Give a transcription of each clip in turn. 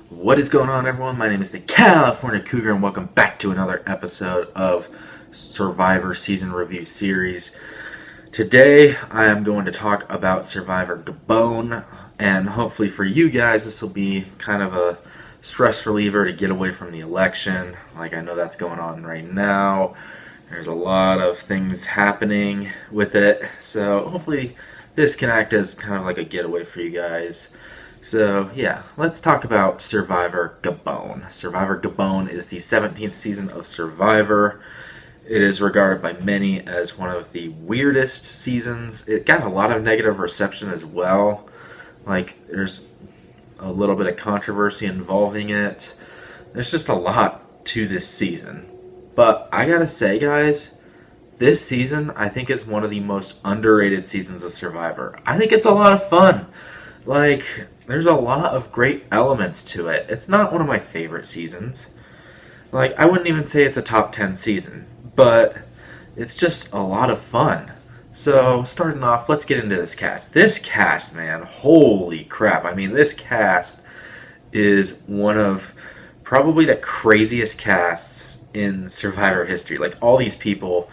What is going on, everyone? My name is the California Cougar, and welcome back to another episode of Survivor Season Review Series. Today, I am going to talk about Survivor Gabon, and hopefully for you guys, this will be kind of a stress reliever to get away from the election. Like, I know that's going on right now. There's a lot of things happening with it, so hopefully this can act as kind of like a getaway for you guys. So, yeah, let's talk about Survivor Gabon. Survivor Gabon is the 17th season of Survivor. It is regarded by many as one of the weirdest seasons. It got a lot of negative reception as well. Like, there's a little bit of controversy involving it. There's just a lot to this season. But I gotta say, guys, this season I think is one of the most underrated seasons of Survivor. I think it's a lot of fun. Like, there's a lot of great elements to it. It's not one of my favorite seasons. Like, I wouldn't even say it's a top 10 season, but it's just a lot of fun. So, starting off, let's get into this cast. This cast, man, holy crap. I mean, this cast is one of probably the craziest casts in Survivor history. Like, all these people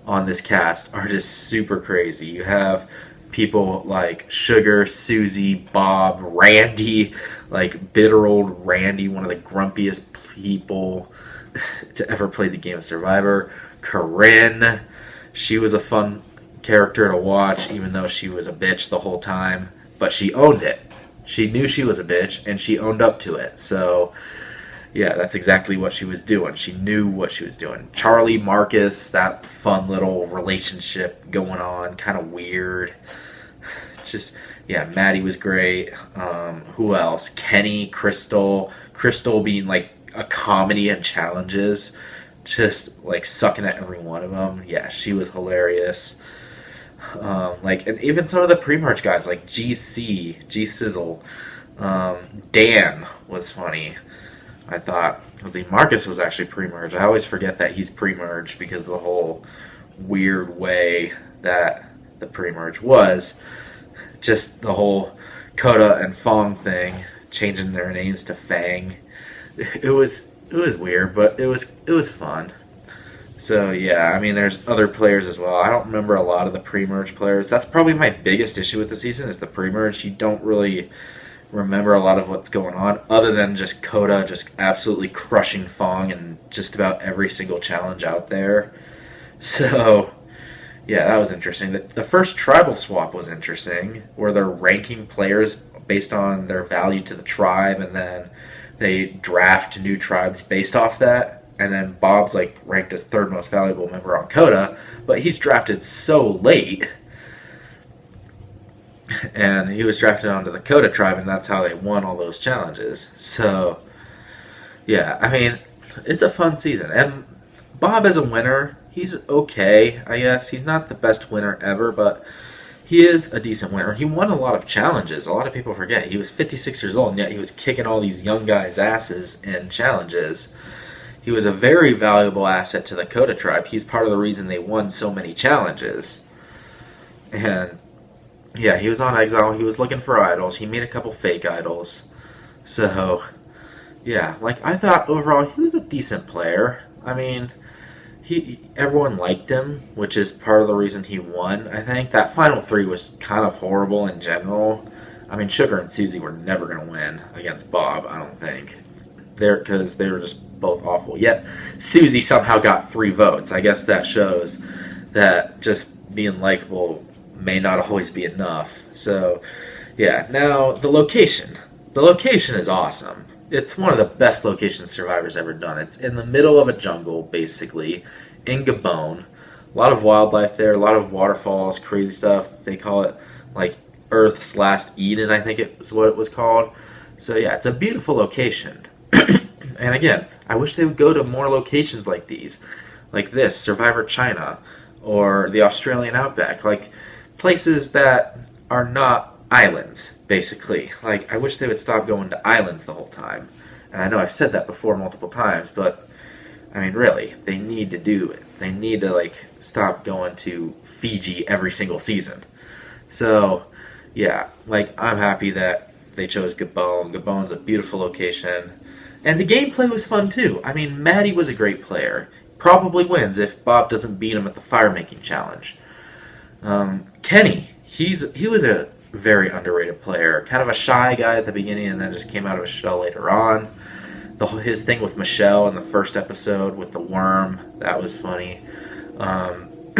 on this cast are just super crazy. You have people like Sugar, Susie, Bob, Randy, like bitter old Randy, one of the grumpiest people to ever play the game of Survivor. Corinne, she was a fun character to watch, even though she was a bitch the whole time, but she owned it. She knew she was a bitch, and she owned up to it. So, yeah, that's exactly what she was doing. She knew what she was doing. Charlie, Marcus, that fun little relationship going on, kind of weird. Just, yeah, Maddie was great. Who else? Kenny, Crystal. Crystal being like a comedy and challenges. Just like sucking at every one of them. Yeah, she was hilarious. And even some of the pre-merge guys like GC, G Sizzle. Dan was funny. I thought, Marcus was actually pre-merge. I always forget that he's pre-merge because of the whole weird way that the pre-merge was. Just the whole Coda and Fong thing, changing their names to Fang. It was weird, but it was fun. So yeah, I mean, there's other players as well. I don't remember a lot of the pre-merge players. That's probably my biggest issue with the season is the pre-merge. You don't really remember a lot of what's going on, other than just Coda just absolutely crushing Fong in just about every single challenge out there. So, yeah, that was interesting. The first tribal swap was interesting, where they're ranking players based on their value to the tribe, and then they draft new tribes based off that. And then Bob's like ranked as third most valuable member on Coda, but he's drafted so late. And he was drafted onto the Coda tribe, and that's how they won all those challenges. So, yeah, I mean, it's a fun season. And Bob as a winner, he's okay, I guess. He's not the best winner ever, but he is a decent winner. He won a lot of challenges. A lot of people forget. He was 56 years old, and yet he was kicking all these young guys' asses in challenges. He was a very valuable asset to the Coda tribe. He's part of the reason they won so many challenges. And yeah, he was on exile. He was looking for idols. He made a couple fake idols. So, yeah, like, I thought overall he was a decent player. I mean, everyone liked him, which is part of the reason he won, I think. That final three was kind of horrible in general. I mean, Sugar and Susie were never going to win against Bob, I don't think. Because they were just both awful. Yet, Susie somehow got 3 votes. I guess that shows that just being likable may not always be enough. So, yeah. Now, the location. The location is awesome. It's one of the best locations Survivor's ever done. It's in the middle of a jungle, basically, in Gabon. A lot of wildlife there, a lot of waterfalls, crazy stuff. They call it, like, Earth's Last Eden, I think is what it was called. So, yeah, it's a beautiful location. And again, I wish they would go to more locations like these. Like this, Survivor China, or the Australian Outback. Like, places that are not islands, basically. Like, I wish they would stop going to islands the whole time. And I know I've said that before multiple times, but, I mean, really, they need to do it. They need to like stop going to Fiji every single season. So, yeah, like I'm happy that they chose Gabon. Gabon's a beautiful location. And the gameplay was fun too. I mean, Maddie was a great player. Probably wins if Bob doesn't beat him at the fire making challenge. Kenny, he was a very underrated player. Kind of a shy guy at the beginning and then just came out of his shell later on. His thing with Michelle in the first episode with the worm, that was funny. And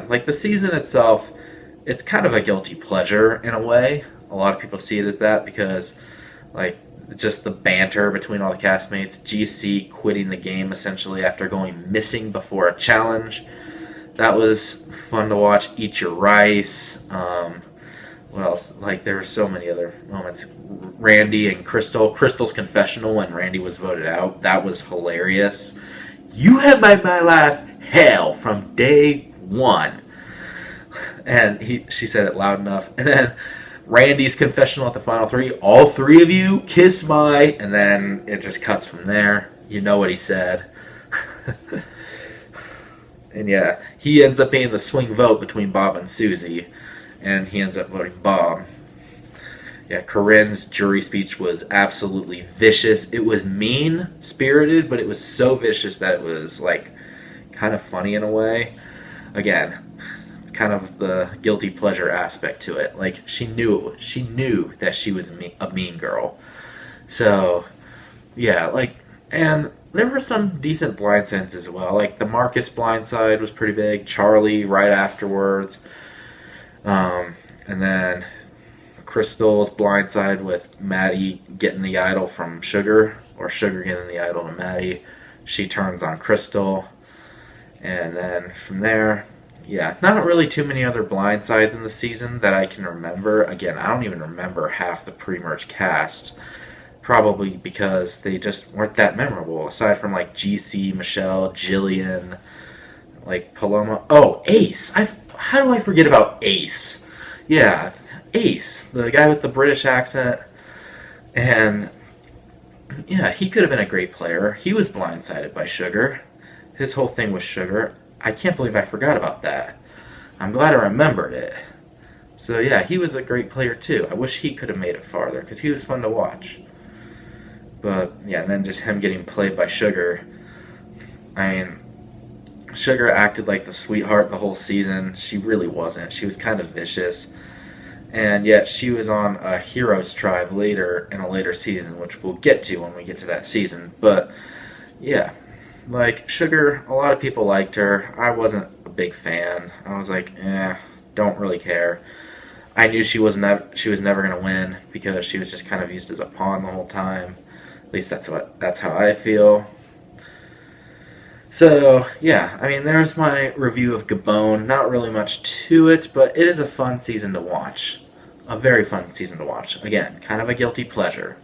like the season itself, it's kind of a guilty pleasure in a way. A lot of people see it as that because, like, just the banter between all the castmates. GC quitting the game essentially after going missing before a challenge. That was fun to watch. Eat your rice. What else? Like, there were so many other moments. Randy and Crystal. Crystal's confessional when Randy was voted out. That was hilarious. You have made my life hell from day one. And she said it loud enough. And then Randy's confessional at the final three. All three of you kiss my... And then it just cuts from there. You know what he said. And yeah, he ends up being the swing vote between Bob and Susie. And he ends up voting Bob. Yeah, Corinne's jury speech was absolutely vicious. It was mean-spirited, but it was so vicious that it was, like, kind of funny in a way. Again, it's kind of the guilty pleasure aspect to it. Like, she knew that she was a mean girl. So, yeah, like, and there were some decent blindsides as well. Like, the Marcus blindside was pretty big. Charlie right afterwards. And then Crystal's blindside with Maddie getting the idol from Sugar, or Sugar getting the idol to Maddie. She turns on Crystal. And then from there, yeah, not really too many other blindsides in the season that I can remember. Again, I don't even remember half the pre-merge cast. Probably because they just weren't that memorable. Aside from like GC, Michelle, Jillian, like Paloma. Oh, Ace. How do I forget about Ace? Yeah, Ace, the guy with the British accent. And yeah, he could have been a great player. He was blindsided by Sugar. His whole thing was Sugar. I can't believe I forgot about that. I'm glad I remembered it. So yeah, he was a great player too. I wish he could have made it farther because he was fun to watch. But yeah, and then just him getting played by Sugar. I mean, Sugar acted like the sweetheart the whole season. She really wasn't. She was kind of vicious. And yet she was on a Heroes tribe later in a later season, which we'll get to when we get to that season. But yeah, like Sugar, a lot of people liked her. I wasn't a big fan. I was like, don't really care. I knew she was never going to win because she was just kind of used as a pawn the whole time. At least that's how I feel. So, yeah, I mean, there's my review of Gabon. Not really much to it, but it is a fun season to watch. A very fun season to watch. Again, kind of a guilty pleasure.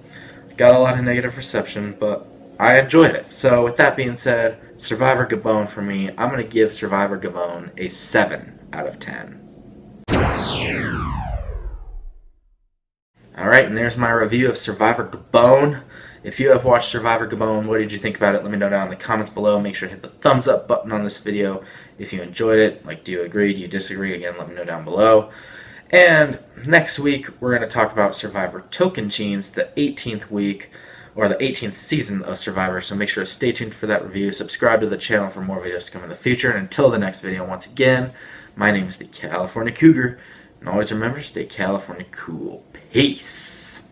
Got a lot of negative reception, but I enjoyed it. So, with that being said, Survivor Gabon for me, I'm going to give Survivor Gabon a 7 out of 10. Alright, and there's my review of Survivor Gabon. If you have watched Survivor Gabon, what did you think about it? Let me know down in the comments below. Make sure to hit the thumbs up button on this video if you enjoyed it. Like, do you agree? Do you disagree? Again, let me know down below. And next week, we're going to talk about Survivor Tocantins, the 18th week, or the 18th season of Survivor. So make sure to stay tuned for that review. Subscribe to the channel for more videos to come in the future. And until the next video, once again, my name is the California Cougar. And always remember, stay California cool. Peace.